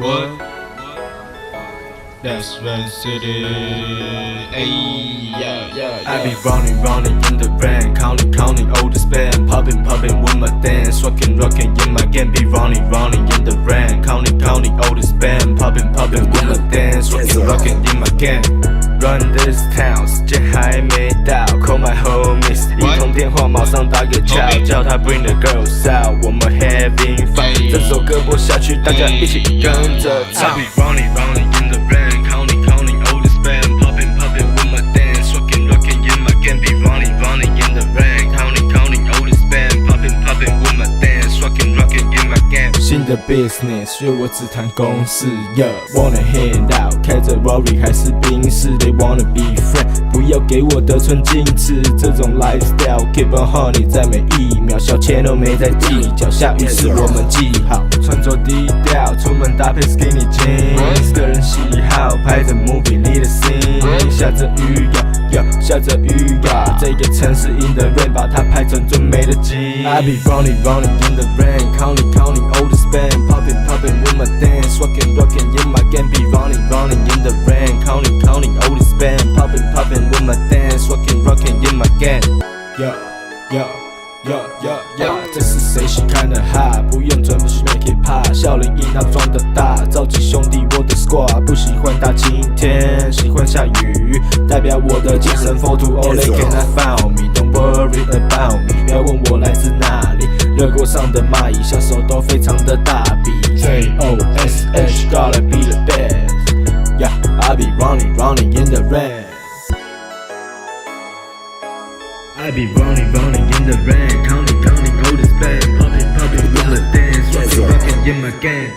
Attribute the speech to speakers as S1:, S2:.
S1: What? That's Run City. Ayy, I be running in the rain, counting all the spend, popping with my dance, rocking in my game. Be running in the rain, counting all the spend, popping with my dance, rocking in my game. Run this town， 时间还没到 ，Call my homies， 一通电话马上打给叫他 bring the girls out， 我们 having fun， 这首歌播下去，大家一起跟着唱。I be running in the rain, counting all the spend, popping with my dance, rocking in my game. Be running in the rain, counting all the spend, popping with my dance, rocking in my game. 新的 business， 所以我只谈公事 ，wanna hand out， 开着 Rory 还是宾士 ，They wanna be friend， 不要给我得寸进尺，这种 lifestyle，keep on honey， 在每一秒，小钱都没在计较，下雨时我们记好，穿着低调，出门搭配 skinny jeans， 个人喜好，拍着 movie 里的 scene， 下着雨下着雨这个城市 in the rain， 把它拍成最美的景。I be running in the rain, counting all the spend, popping with my dance, rocking in my game. Be running in the rain, counting all the spend, popping with my dance, rocking in my game. Yo，这是谁喜看的哈？不用准备去 make it pop， 笑脸硬要装得大，召集兄弟我的 squad， 不喜欢大晴天，喜欢下雨，代表我的精神 for to all they can I found me， Don't worry about me， 不要问我来自哪里，热锅上的蚂蚁，小手都非常的大笔 ，JOSH gotta be the best， I be running in the rain。I be running in the rain, counting all the spend, popping with my dance, rocking in my game.